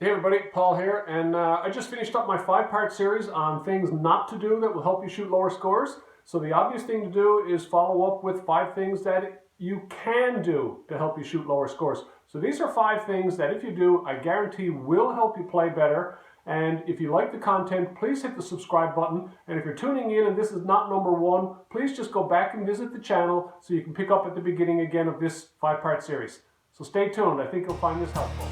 Hey everybody, Paul here, and I just finished up my 5-part series on things not to do that will help you shoot lower scores. So the obvious thing to do is follow up with 5 things that you can do to help you shoot lower scores. So these are 5 things that if you do, I guarantee will help you play better. And if you like the content, please hit the subscribe button. And if you're tuning in and this is not number 1, please just go back and visit the channel so you can pick up at the beginning again of this 5-part series. So stay tuned, I think you'll find this helpful.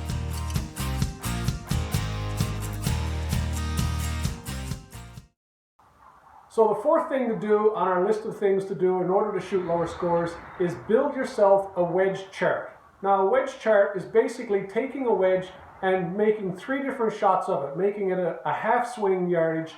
So the 4th thing to do on our list of things to do in order to shoot lower scores is build yourself a wedge chart. Now a wedge chart is basically taking a wedge and making 3 different shots of it, making it a half swing yardage,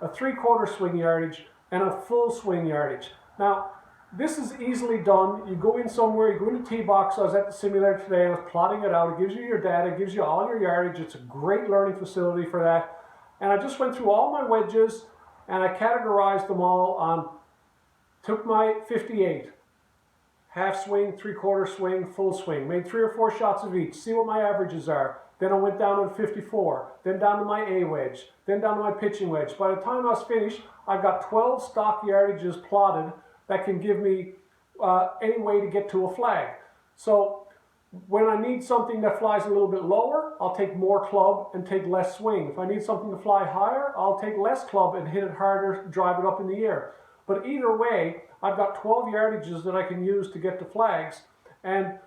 a 3/4 swing yardage, and a full swing yardage. Now this is easily done. You go in somewhere, you go in the tee box. I was at the simulator today, I was plotting it out. It gives you your data, it gives you all your yardage. It's a great learning facility for that. And I just went through all my wedges and I categorized them all on, took my 58, half swing, 3/4 swing, full swing, made 3 or 4 shots of each, see what my averages are. Then I went down to 54, then down to my A wedge, then down to my pitching wedge. By the time I was finished, I got 12 stock yardages plotted that can give me any way to get to a flag. So when I need something that flies a little bit lower, I'll take more club and take less swing. If I need something to fly higher, I'll take less club and hit it harder, drive it up in the air. But either way, I've got 12 yardages that I can use to get to flags. And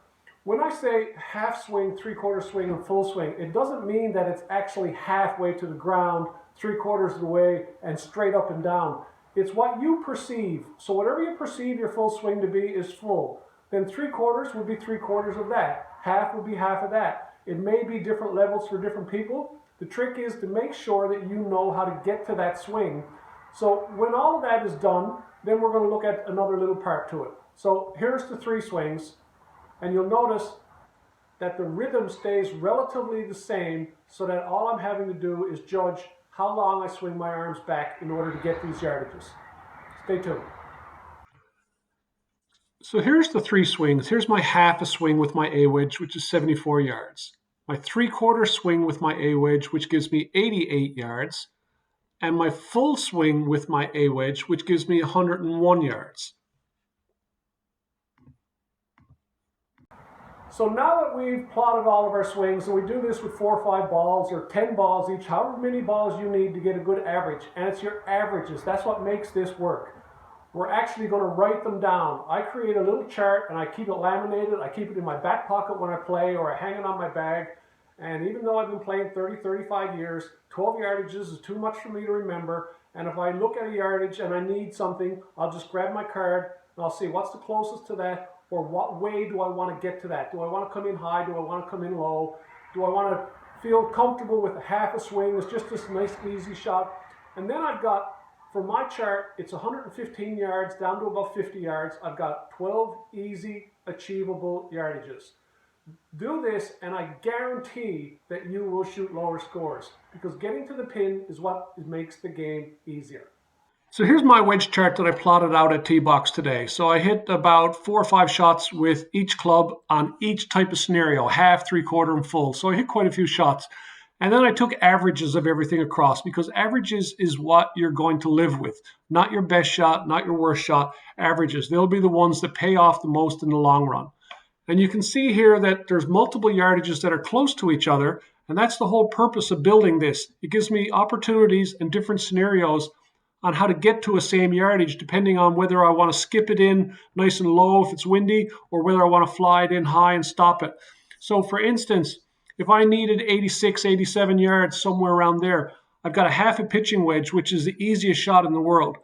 when I say half swing, 3/4 swing, and full swing, it doesn't mean that it's actually halfway to the ground, 3/4 of the way, and straight up and down. It's what you perceive. So whatever you perceive your full swing to be is full. Then 3/4 would be 3/4 of that. Half would be half of that. It may be different levels for different people. The trick is to make sure that you know how to get to that swing. So when all of that is done, then we're going to look at another little part to it. So here's the 3 swings, and you'll notice that the rhythm stays relatively the same, so that all I'm having to do is judge how long I swing my arms back in order to get these yardages. Stay tuned. So here's the 3 swings. Here's my half a swing with my A wedge, which is 74 yards. My 3/4 swing with my A wedge, which gives me 88 yards. And my full swing with my A wedge, which gives me 101 yards. So now that we've plotted all of our swings, and we do this with 4 or 5 balls or 10 balls each, however many balls you need to get a good average, and it's your averages, that's what makes this work. We're actually going to write them down. I create a little chart and I keep it laminated. I keep it in my back pocket when I play, or I hang it on my bag. And even though I've been playing 30, 35 years, 12 yardages is too much for me to remember. And if I look at a yardage and I need something, I'll just grab my card and I'll see what's the closest to that, or what way do I want to get to that. Do I want to come in high? Do I want to come in low? Do I want to feel comfortable with a half a swing? It's just this nice, easy shot. And then I've got, for my chart, it's 115 yards down to about 50 yards. I've got 12 easy, achievable yardages. Do this and I guarantee that you will shoot lower scores, because getting to the pin is what makes the game easier. So here's my wedge chart that I plotted out at tee box today. So I hit about 4 or 5 shots with each club on each type of scenario, half, 3/4, and full. So I hit quite a few shots. And then I took averages of everything across, because averages is what you're going to live with. Not your best shot, not your worst shot, averages. They'll be the ones that pay off the most in the long run. And you can see here that there's multiple yardages that are close to each other, and that's the whole purpose of building this. It gives me opportunities and different scenarios on how to get to a same yardage, depending on whether I want to skip it in nice and low if it's windy, or whether I want to fly it in high and stop it. So for instance, if I needed 86, 87 yards, somewhere around there, I've got a half a pitching wedge, which is the easiest shot in the world.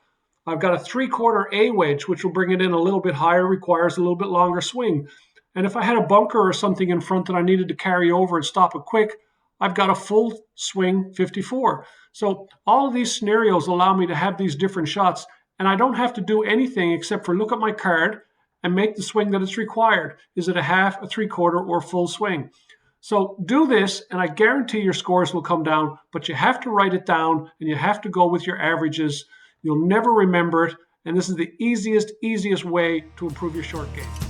I've got a 3/4 A wedge, which will bring it in a little bit higher, requires a little bit longer swing. And if I had a bunker or something in front that I needed to carry over and stop it quick, I've got a full swing 54. So all of these scenarios allow me to have these different shots, and I don't have to do anything except for look at my card and make the swing that is required. Is it a half, a 3/4, or full swing? So do this, and I guarantee your scores will come down, but you have to write it down, and you have to go with your averages. You'll never remember it, and this is the easiest way to improve your short game.